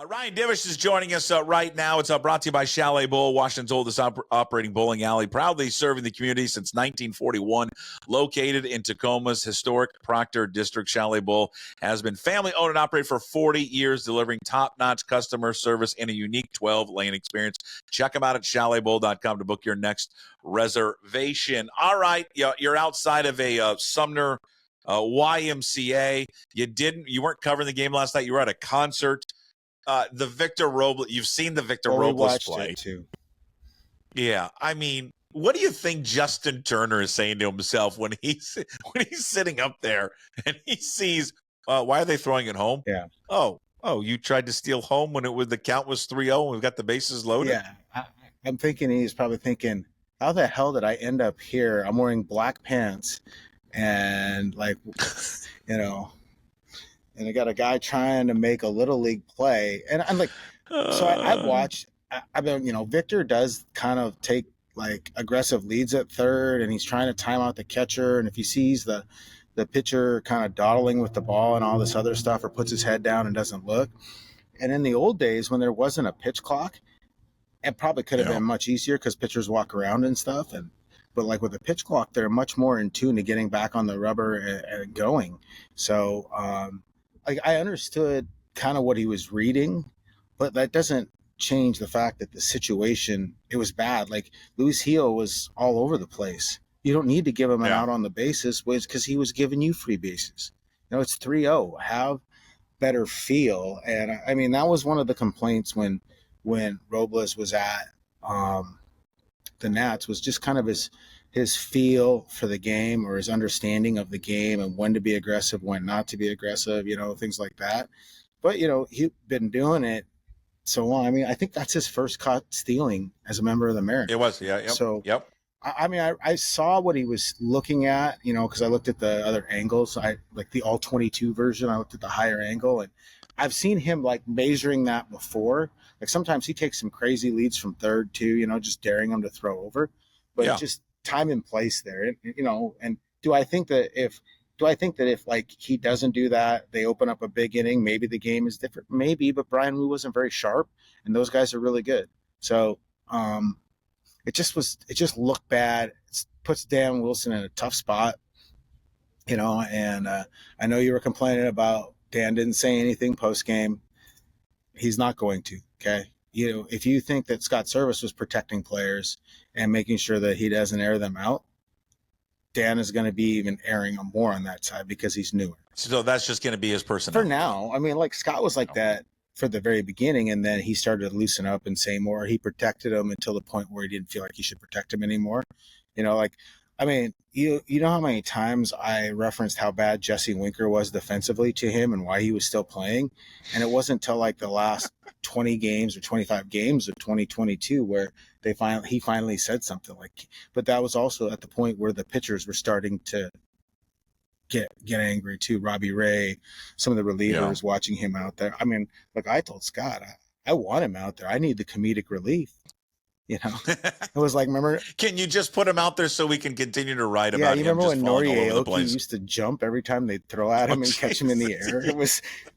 Ryan Divish is joining us right now. It's brought to you by Chalet Bowl, Washington's oldest operating bowling alley, proudly serving the community since 1941. Located in Tacoma's historic Proctor District, Chalet Bowl has been family-owned and operated for 40 years, delivering top-notch customer service and a unique 12-lane experience. Check them out at chaletbowl.com to book your next reservation. All right, you're outside of a Sumner YMCA. You weren't covering the game last night. You were at a concert. The Victor Robles, you've seen the Victor Robles play. It too. Yeah, I mean, what do you think Justin Turner is saying to himself when he's sitting up there and he sees, why are they throwing it home? Yeah. Oh, you tried to steal home when the count was 3-0 and we've got the bases loaded? Yeah, I'm thinking he's probably thinking, how the hell did I end up here? I'm wearing black pants and and I got a guy trying to make a little league play. And I'm like, I've watched, Victor does kind of take like aggressive leads at third, and he's trying to time out the catcher. And if he sees the pitcher kind of dawdling with the ball and all this other stuff, or puts his head down and doesn't look. And in the old days when there wasn't a pitch clock, it probably could have been much easier because pitchers walk around and stuff. But like with the pitch clock, they're much more in tune to getting back on the rubber and going. So, I understood kind of what he was reading, but that doesn't change the fact that the situation, it was bad. Like Luis Gil was all over the place. You don't need to give him an out on the bases because he was giving you free bases. It's 3-0. Have better feel. And I mean, that was one of the complaints when Robles was at the Nats, was just kind of his feel for the game, or his understanding of the game, and when to be aggressive, when not to be aggressive, things like that. But, he'd been doing it so long. I mean, I think that's his first caught stealing as a member of the Mariners. It was, yeah. Yep, so, yep. I mean, I saw what he was looking at, because I looked at the other angles. I like the all 22 version. I looked at the higher angle, and I've seen him like measuring that before. Like sometimes he takes some crazy leads from third too, just daring them to throw over, but just time and place there. And do I think that if like he doesn't do that, they open up a big inning, maybe the game is different, maybe, but Brian Wu wasn't very sharp and those guys are really good. So, it just looked bad. It puts Dan Wilson in a tough spot, and I know you were complaining about Dan didn't say anything post game. He's not going to. Okay. If you think that Scott Service was protecting players and making sure that he doesn't air them out, Dan is going to be even airing them more on that side because he's newer. So that's just going to be his personality. For now. I mean, like Scott was like that for the very beginning, and then he started to loosen up and say more. He protected him until the point where he didn't feel like he should protect him anymore. You know how many times I referenced how bad Jesse Winker was defensively to him and why he was still playing, and it wasn't until like the last 20 games or 25 games of 2022 where he finally said something like. But that was also at the point where the pitchers were starting to get angry too. Robbie Ray, some of the relievers watching him out there. I mean, like I told Scott, I want him out there. I need the comedic relief. It was like, remember? Can you just put him out there so we can continue to write about him? Yeah, you remember when Noriaoki used to jump every time they'd throw at him and catch him in the air?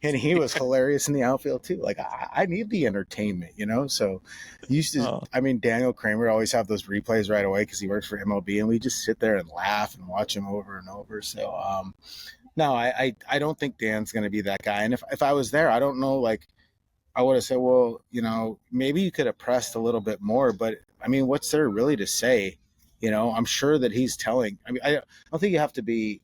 And he was hilarious in the outfield too. Like, I need the entertainment, So used to, Daniel Kramer always have those replays right away because he works for MLB, and we just sit there and laugh and watch him over and over. So, no, I don't think Dan's going to be that guy. And if I was there, I don't know, like, I would have said, well, maybe you could have pressed a little bit more, but I mean, what's there really to say? I'm sure that he's telling. I mean, I don't think you have to be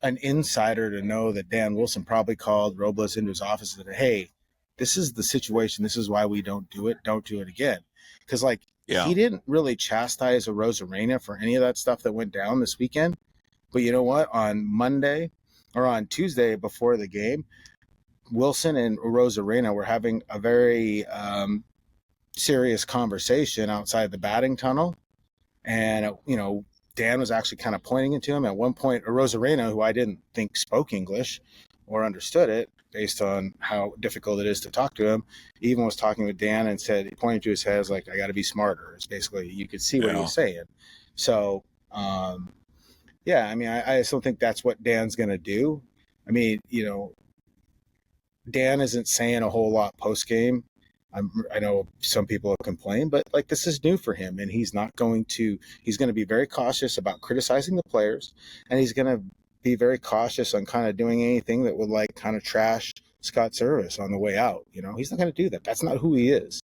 an insider to know that Dan Wilson probably called Robles into his office and said, hey, this is the situation. This is why we don't do it. Don't do it again. Because he didn't really chastise Arozarena for any of that stuff that went down this weekend. But you know what? On Monday or on Tuesday before the game, Wilson and Arozarena were having a very serious conversation outside the batting tunnel. And, Dan was actually kind of pointing it to him. At one point, Arozarena, who I didn't think spoke English or understood it based on how difficult it is to talk to him, even was talking with Dan and said, he pointed to his head, like, I got to be smarter. It's basically, you could see what he was saying. So, I just don't think that's what Dan's going to do. I mean, Dan isn't saying a whole lot post game. I know some people have complained, but like this is new for him, and he's going to be very cautious about criticizing the players, and he's going to be very cautious on kind of doing anything that would like kind of trash Scott Service on the way out. He's not going to do that. That's not who he is.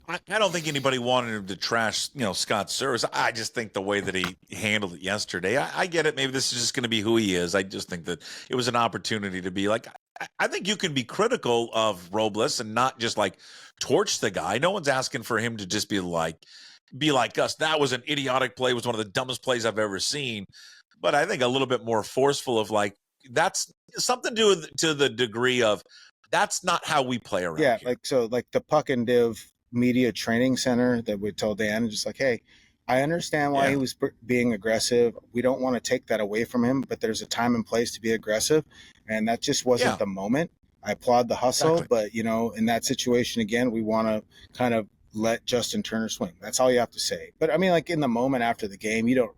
I don't think anybody wanted him to trash, Scott's service. I just think the way that he handled it yesterday, I get it. Maybe this is just going to be who he is. I just think that it was an opportunity to be like, I think you can be critical of Robles and not just like torch the guy. No one's asking for him to just be like us. That was an idiotic play. It was one of the dumbest plays I've ever seen. But I think a little bit more forceful of like, that's something to the degree of that's not how we play around here. Like the Puck and Div media training center that would tell Dan just like, hey, I understand why he was being aggressive. We don't want to take that away from him, but there's a time and place to be aggressive, and that just wasn't the moment. I applaud the hustle, but in that situation again, we want to kind of let Justin Turner swing. That's all you have to say. But I mean, like in the moment after the game, you don't,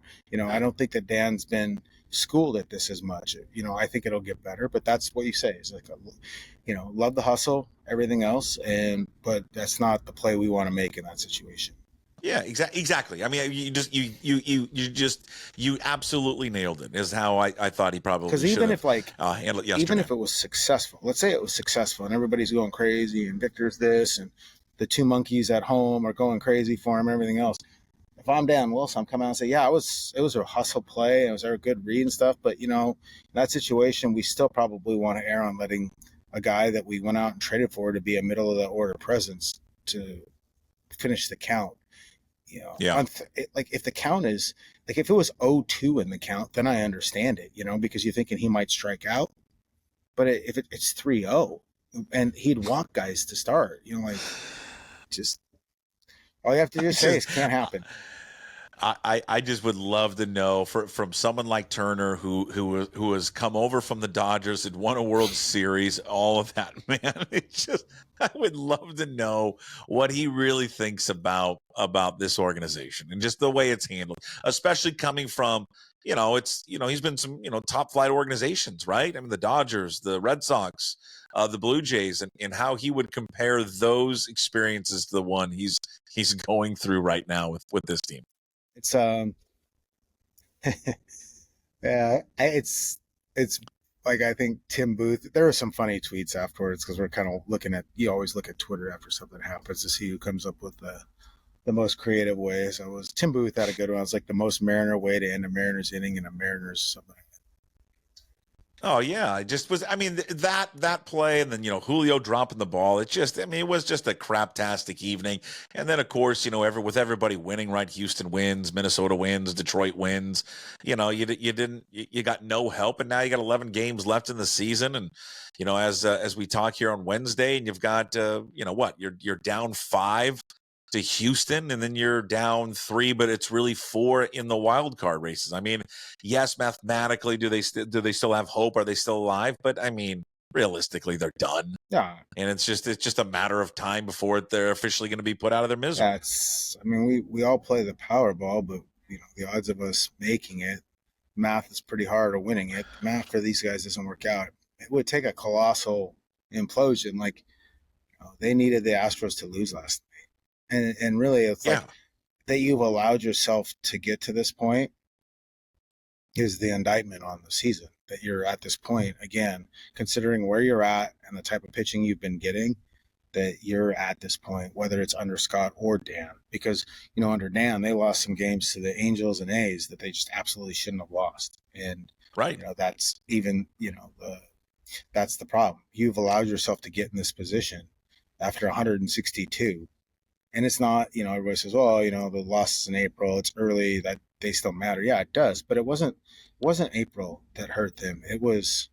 I don't think that Dan's been schooled at this as much. I think it'll get better, but that's what you say is like, love the hustle, everything else, but that's not the play we want to make in that situation. Yeah, exactly. I mean, you absolutely nailed it. Is how I thought he probably should have. Because even if handled it yesterday. Even if it was successful, let's say it was successful and everybody's going crazy and Victor's this and the two monkeys at home are going crazy for him and everything else. If I'm Dan Wilson, I'm coming out and say, yeah, it was a hustle play. It was a good read and stuff. But, in that situation, we still probably want to err on letting a guy that we went out and traded for to be a middle of the order presence to finish the count. Like if the count is like if it was 0-2 in the count, then I understand it, because you're thinking he might strike out. But if it's 3-0 and he'd want guys to start, just all you have to do is say it can't happen. I just would love to know from someone like Turner who has come over from the Dodgers and won a World Series, all of that, man. It's just I would love to know what he really thinks about this organization and just the way it's handled, especially coming from he's been some top flight organizations, right? I mean the Dodgers, the Red Sox, the Blue Jays, and how he would compare those experiences to the one he's going through right now with this team. It's yeah, it's like I think Tim Booth. There were some funny tweets afterwards because we're kind of looking at. You always look at Twitter after something happens to see who comes up with the most creative ways. So Tim Booth had a good one. It was like the most Mariner way to end a Mariners inning in a Mariners something. Oh yeah, it just was. I mean that play, and then Julio dropping the ball. It was just a craptastic evening. And then of course with everybody winning, right? Houston wins, Minnesota wins, Detroit wins. You got no help, and now you got 11 games left in the season. And as we talk here on Wednesday, and you've got you're down 5 to Houston, and then you're down 3, but it's really 4 in the wild card races. I mean, yes, mathematically, do they still have hope? Are they still alive? But I mean, realistically, they're done. Yeah, and it's just a matter of time before they're officially going to be put out of their misery. I mean, we all play the Powerball, but the odds of us making it, math is pretty hard, or winning it. Math for these guys doesn't work out. It would take a colossal implosion. Like they needed the Astros to lose last night. And really, it's like that you've allowed yourself to get to this point is the indictment on the season. That you're at this point, again, considering where you're at and the type of pitching you've been getting, that you're at this point, whether it's under Scott or Dan. Because, under Dan, they lost some games to the Angels and A's that they just absolutely shouldn't have lost. And, that's even, that's the problem. You've allowed yourself to get in this position after 162. And it's not, everybody says, well, the losses in April, it's early, that they still matter. Yeah, it does. But it wasn't April that hurt them. It was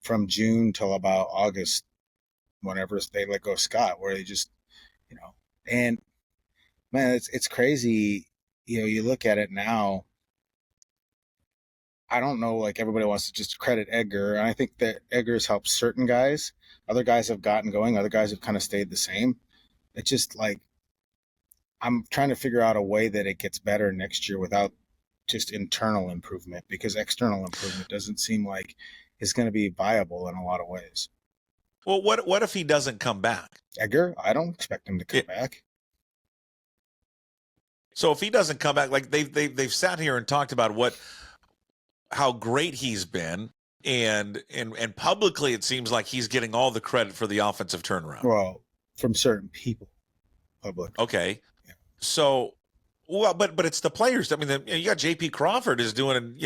from June till about August, whenever they let go of Scott, where they just, and man, it's crazy. You look at it now. I don't know, like everybody wants to just credit Edgar. And I think that Edgar's helped certain guys. Other guys have gotten going. Other guys have kind of stayed the same. It's just like, I'm trying to figure out a way that it gets better next year without just internal improvement, because external improvement doesn't seem like is going to be viable in a lot of ways. Well, what if he doesn't come back? Edgar, I don't expect him to come back. So if he doesn't come back, like they've sat here and talked about how great he's been, and publicly it seems like he's getting all the credit for the offensive turnaround. Well, from certain people, public. Okay, yeah. So, well, but it's the players. I mean, you got J.P. Crawford is doing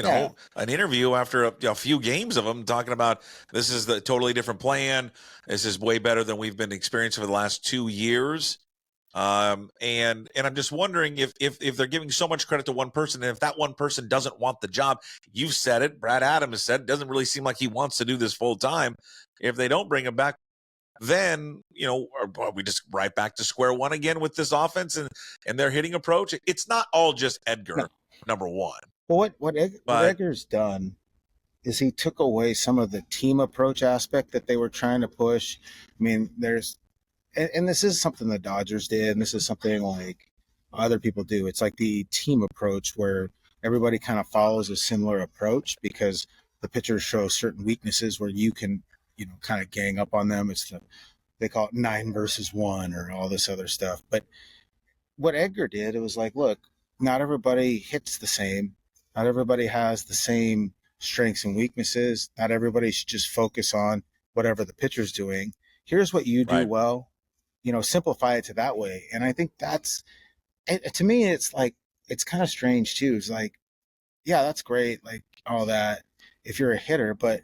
an interview after a few games of him talking about this is the totally different plan. This is way better than we've been experiencing for the last 2 years. And I'm just wondering if they're giving so much credit to one person, and if that one person doesn't want the job, you've said it, Brad Adams has said, it doesn't really seem like he wants to do this full time. If they don't bring him back, then, are we just right back to square one again with this offense and their hitting approach? It's not all just Edgar, number one. Well, what Edgar's done is he took away some of the team approach aspect that they were trying to push. I mean, and this is something the Dodgers did, and this is something like other people do. It's like the team approach where everybody kind of follows a similar approach because the pitchers show certain weaknesses where you can, kind of gang up on them. They call it 9 versus 1 or all this other stuff. But what Edgar did, it was like, look, not everybody hits the same. Not everybody has the same strengths and weaknesses. Not everybody should just focus on whatever the pitcher's doing. Here's what you do well. Simplify it to that way. And I think to me, it's like, it's kind of strange too. It's like, yeah, that's great. Like all that, if you're a hitter, but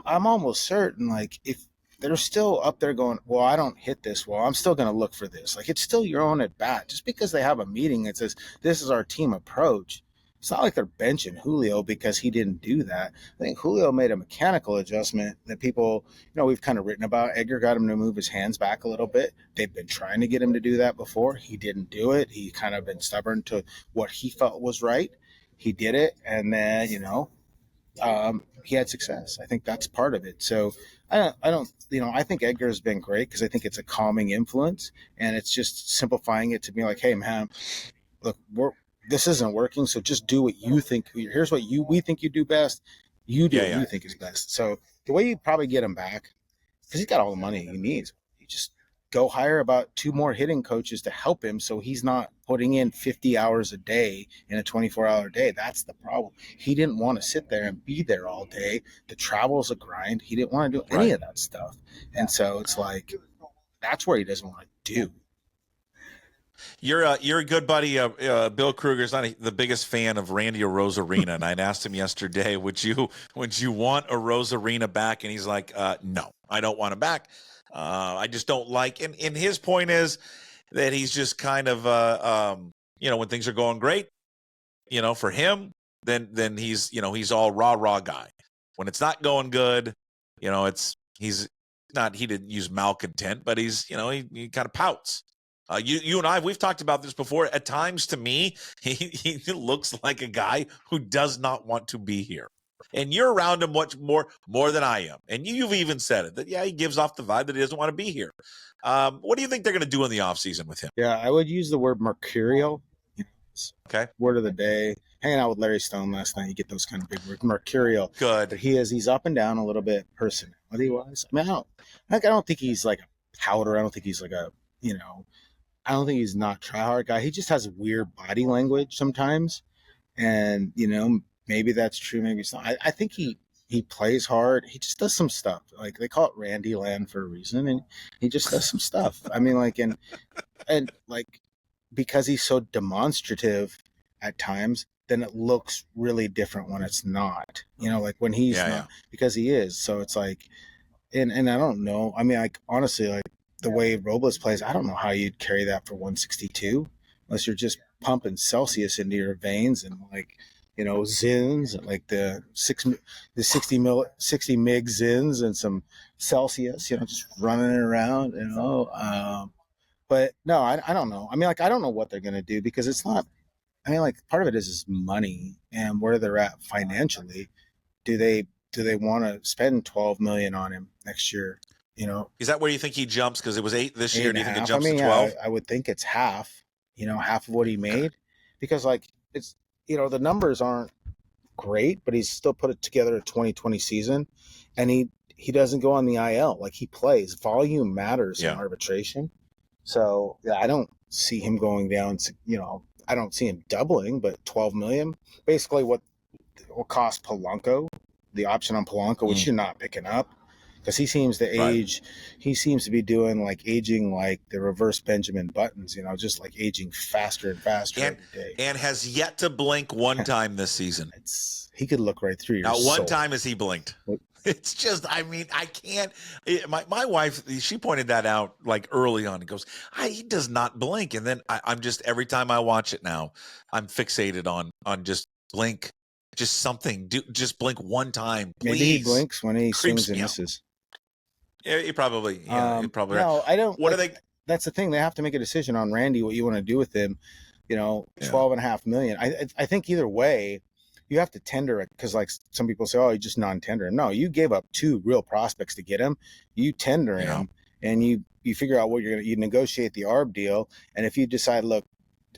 I'm almost certain, like, if they're still up there going, well, I don't hit this well, I'm still going to look for this. Like, it's still your own at bat. Just because they have a meeting that says, this is our team approach, it's not like they're benching Julio because he didn't do that. I think Julio made a mechanical adjustment that people, we've kind of written about. Edgar got him to move his hands back a little bit. They've been trying to get him to do that before. He didn't do it. He kind of been stubborn to what he felt was right. He did it. And then, he had success. I think that's part of it. So I think Edgar has been great because I think it's a calming influence, and it's just simplifying it to be like, hey, man, look, this isn't working, so just do what you think. Here's what we think you do best. You do what you think is best. So the way you probably get him back, because he's got all the money he needs, you just go hire about 2 more hitting coaches to help him so he's not putting in 50 hours a day in a 24-hour day. That's the problem. He didn't want to sit there and be there all day. The travel's a grind. He didn't want to do any of that stuff. And so it's like, that's where he doesn't want to do. You're a good buddy. Bill Kruger's not the biggest fan of Randy Arozarena, and I'd asked him yesterday, would you want Arozarena back? And he's like, no, I don't want him back. I just don't like. And his point is that he's just kind of, when things are going great, for him, then he's all rah guy. When it's not going good, he's not. He didn't use malcontent, but he's he kind of pouts. You and we've talked about this before. At times, to me, he looks like a guy who does not want to be here. And you're around him much more than I am. And you've even said it, that, he gives off the vibe that he doesn't want to be here. What do you think they're going to do in the offseason with him? Yeah, I would use the word mercurial. Okay. Word of the day. Hanging out with Larry Stone last night, you get those kind of big words. Mercurial. Good. But he's up and down a little bit personality-wise. I mean, I don't think he's like a powder. I don't think he's like a, I don't think he's not try-hard guy. He just has weird body language sometimes. And, maybe that's true, maybe it's not. I think he plays hard. He just does some stuff. Like, they call it Randy Land for a reason, and he just does some stuff. I mean, like, and like, because he's so demonstrative at times, then it looks really different when it's not. Like when he's not, because he is. So it's like, and I don't know. I mean, like, honestly, like, the way Robles plays, I don't know how you'd carry that for 162 unless you're just pumping Celsius into your veins and, like, Zins, like the 60 mig Zins and some Celsius, just running around, but no, I don't know. I mean, like, I don't know what they're going to do because it's not, I mean, like, part of it is money and where they're at financially. Do they want to spend $12 million on him next year? Is that where you think he jumps? Because it was 8 this year. Do you think it jumps to 12? Yeah, I would think it's half. Half of what he made, because, like, it's the numbers aren't great, but he's still put it together a 2020 season, and he doesn't go on the IL. Like, he plays. Volume matters in arbitration. So yeah, I don't see him going down. I don't see him doubling, but $12 million, basically what will cost Polanco, the option on Polanco, which you're not picking up. Because he seems to age, he seems to be doing aging like the reverse Benjamin Buttons, just like aging faster and faster every day. And has yet to blink one time this season. He could look right through your soul. One time has he blinked. It's just, I can't. My wife, she pointed that out early on. He goes, he does not blink. And then I'm just, every time I watch it now, I'm fixated on just blink, just something. Just blink one time, please. Maybe he blinks when he swings and misses. Yeah, he probably. No, I don't. What are they? That's the thing. They have to make a decision on Randy, what you want to do with him. $12.5 million. I think either way, you have to tender it, because some people say, you just non-tender him. No, you gave up 2 real prospects to get him. You tender him, and you figure out what you negotiate the ARB deal. And if you decide, look,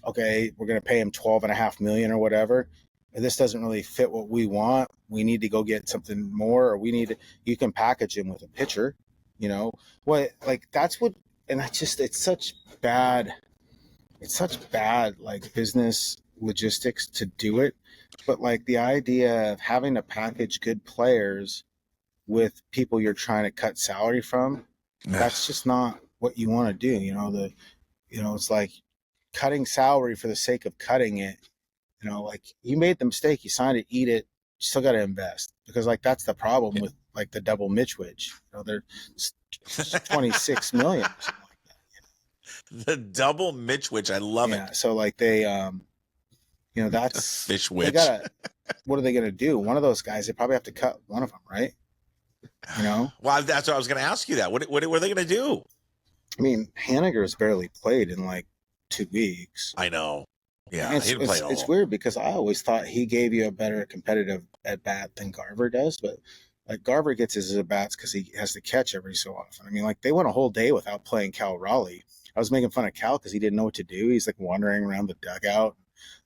okay, we're going to pay him $12.5 million or whatever, this doesn't really fit what we want. We need to go get something more, or you can package him with a pitcher. That's what, and it's such bad business logistics to do it. But the idea of having to package good players with people you're trying to cut salary from, that's just not what you want to do. It's like cutting salary for the sake of cutting it. You made the mistake, you signed it, eat it, you still got to invest, because that's the problem with the double Mitchwich. They're 26 million or something like that. The double Mitchwich, I love it. Yeah, so they that's fish witch. What are they going to do? One of those guys, they probably have to cut one of them, right? Well, that's what I was going to ask you. That what are they going to do? Haniger's barely played in 2 weeks. I know. Yeah, it's weird, because I always thought he gave you a better competitive at bat than Garver does, but Garver gets his at bats because he has to catch every so often. They went a whole day without playing Cal Raleigh. I was making fun of Cal because he didn't know what to do. He's wandering around the dugout,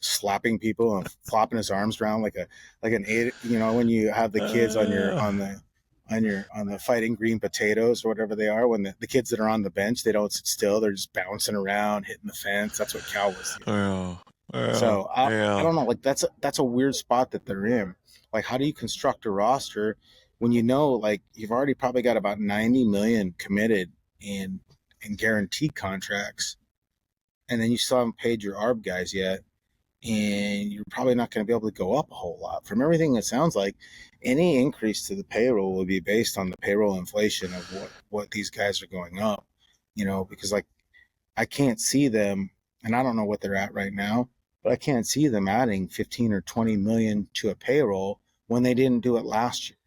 slapping people and flopping his arms around like an 8. When you have the kids on the fighting green potatoes or whatever they are, when the kids that are on the bench, they don't sit still, they're just bouncing around, hitting the fence. That's what Cal was doing. So I don't know. That's a weird spot that they're in. How do you construct a roster when you've already probably got about 90 million committed in guaranteed contracts, and then you still haven't paid your ARB guys yet, and you're probably not going to be able to go up a whole lot. From everything it sounds like, any increase to the payroll will be based on the payroll inflation of what these guys are going up. Because I can't see them, and I don't know what they're at right now, but I can't see them adding 15 or 20 million to a payroll when they didn't do it last year.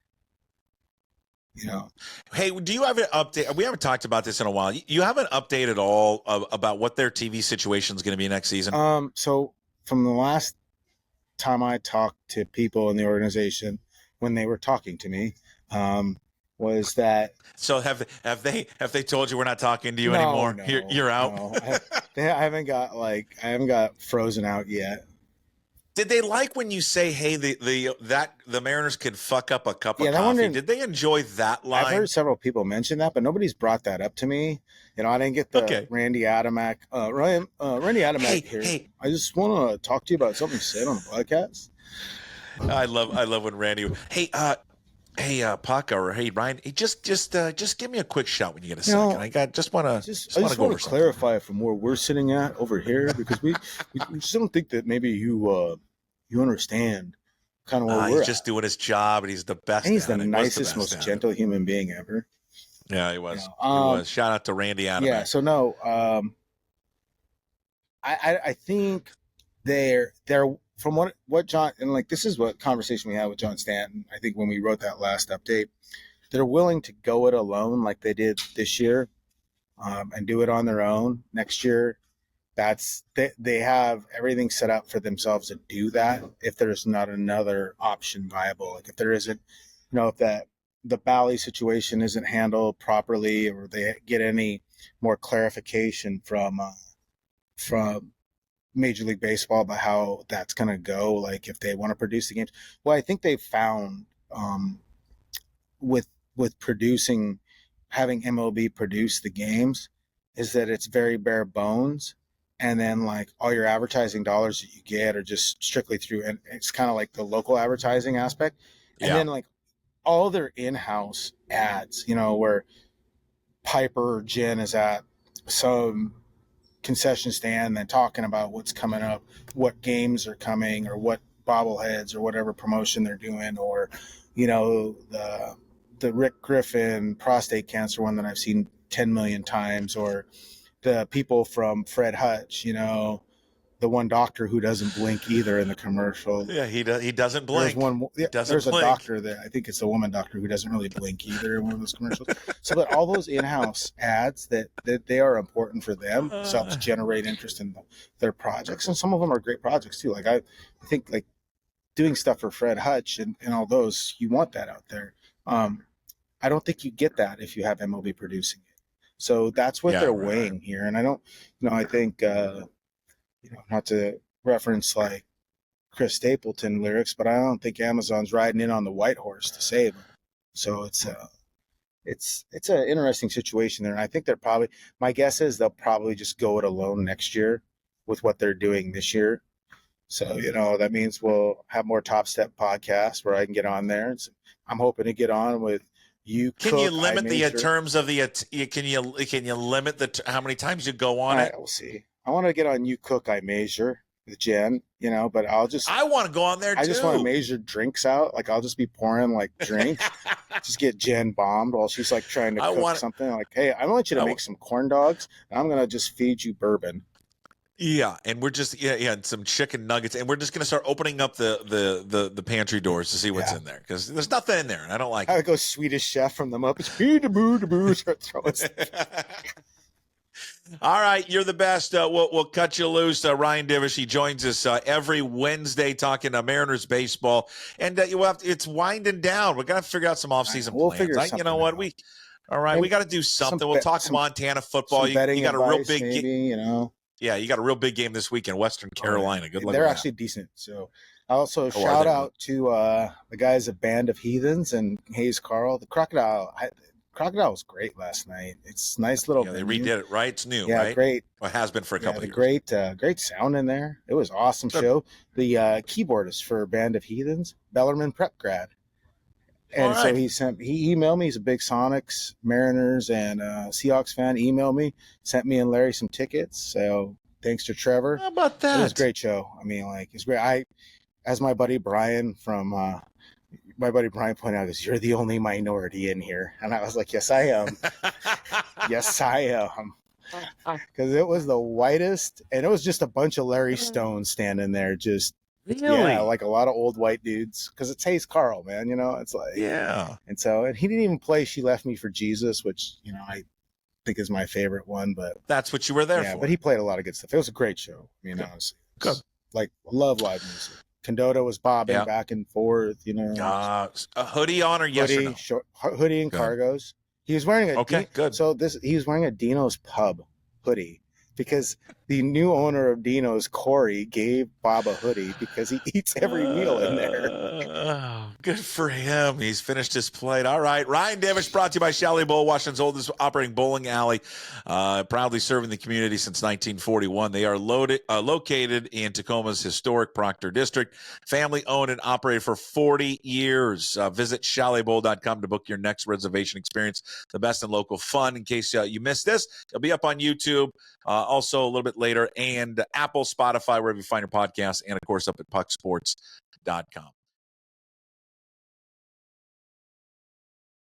Hey, do you have an update? We haven't talked about this in a while. You have an update at all about what their TV situation is going to be next season? So from the last time I talked to people in the organization, when they were talking to me, was that. So have they told you we're not talking to you anymore? No, you're out. No. I haven't got frozen out yet. Did they like when you say, "Hey, the Mariners could fuck up a cup of coffee"? Did they enjoy that line? I've heard several people mention that, but nobody's brought that up to me. I didn't get the Randy Adamak. Randy Adamak here. Hey. I just want to talk to you about something you said on the podcast. I love when Randy. Hey, Puck, or hey, Ryan. Hey, just give me a quick shout when you get a second. I just want to clarify from where we're sitting at over here, because we just don't think that maybe you understand kind of where we're he's just doing his job, and he's the best. And he's the nicest, most gentle human being ever. Yeah, he was. He was. Shout out to Randy Adams. Yeah. So no, I think they're from what John, and this is what conversation we had with John Stanton. I think when we wrote that last update, they're willing to go it alone like they did this year, and do it on their own next year. They have everything set up for themselves to do that if there's not another option viable. If there isn't, if the Bally situation isn't handled properly, or they get any more clarification from Major League Baseball about how that's going to go, like if they want to produce the games. Well, I think they found with producing, having MLB produce the games, is that it's very bare bones, and then like all your advertising dollars that you get are just strictly through, and it's kind of like the local advertising aspect, and then like all their in-house ads, where Piper or Jen is at some concession stand and talking about what's coming up, what games are coming, or what bobbleheads or whatever promotion they're doing, or the Rick Griffin prostate cancer one that I've seen 10 million times, or the people from Fred Hutch, the one doctor who doesn't blink either in the commercial. Yeah, he doesn't blink. There's a doctor that I think it's a woman doctor who doesn't really blink either in one of those commercials. So that all those in-house ads that they are important for them, so helps generate interest in their projects, and some of them are great projects too. Like I think like doing stuff for Fred Hutch and all those, you want that out there. I don't think you get that if you have MLB producing it. So that's what they're weighing here, and I don't, I think. Not to reference like Chris Stapleton lyrics, but I don't think Amazon's riding in on the white horse to save them. So it's an interesting situation there. And I think my guess is they'll probably just go it alone next year with what they're doing this year. So, that means we'll have more Top Step podcasts where I can get on there. And so I'm hoping to get on with you. Can you limit the terms of the, can you limit how many times you go on it? We'll see. I want to get on You Cook, I Measure with Jen, but I want to go on there too. I just want to measure drinks out. Like I'll just be pouring like drinks, just get Jen bombed while she's like trying to cook something. Like, hey, I want you to make some corn dogs, and I'm going to just feed you bourbon. Yeah, and we're just and some chicken nuggets, and we're just going to start opening up the pantry doors to see what's in there, because there's nothing in there, and I don't like it. I go Swedish Chef from the Muppets. All right, you're the best. We'll cut you loose. Ryan Divish, he joins us every Wednesday talking Mariners baseball, and it's winding down. We got to figure out some offseason plans. Figure something you know what? Out. We got to do something. We'll talk Montana football. You got a real big game. Yeah, you got a real big game this week in Western Carolina. Good luck. They're actually decent. So also shout out to the guys at Band of Heathens and Hayes Carl. The Crocodile was great last night. It's nice little. Yeah, they redid it, right? It's new, right? Great. Well, it has been for a couple of years. Great sound in there. It was awesome show. The keyboardist for Band of Heathens, Bellarmine Prep grad. And so he emailed me. He's a big Sonics, Mariners, and Seahawks fan. Emailed me, sent me and Larry some tickets. So thanks to Trevor. How about that? It was a great show. I mean, like, it's great. As my buddy Brian pointed out, you're the only minority in here. And I was like, yes, I am. Yes, I am. Because it was the whitest, and it was just a bunch of Larry Stones standing there, just like a lot of old white dudes. Because it's Hayes Carl, man. It's like and he didn't even play "She Left Me for Jesus," which I think is my favorite one. But that's what you were there for. Yeah, but he played a lot of good stuff. It was a great show. It was good. Like, love live music. Condota was bobbing back and forth, A hoodie on or yes or no? Hoodie and cargos. He was wearing good. So he was wearing a Dino's Pub hoodie because the new owner of Dino's, Corey, gave Bob a hoodie because he eats every meal in there. Good for him. He's finished his plate. All right. Ryan Divish, brought to you by Chalet Bowl, Washington's oldest operating bowling alley, proudly serving the community since 1941. They are located in Tacoma's historic Proctor District, family owned and operated for 40 years. Visit chaletbowl.com to book your next reservation experience. The best in local fun. In case you missed this, it'll be up on YouTube. Also a little bit later, and Apple, Spotify, wherever you find your podcasts, and of course up at pucksports.com.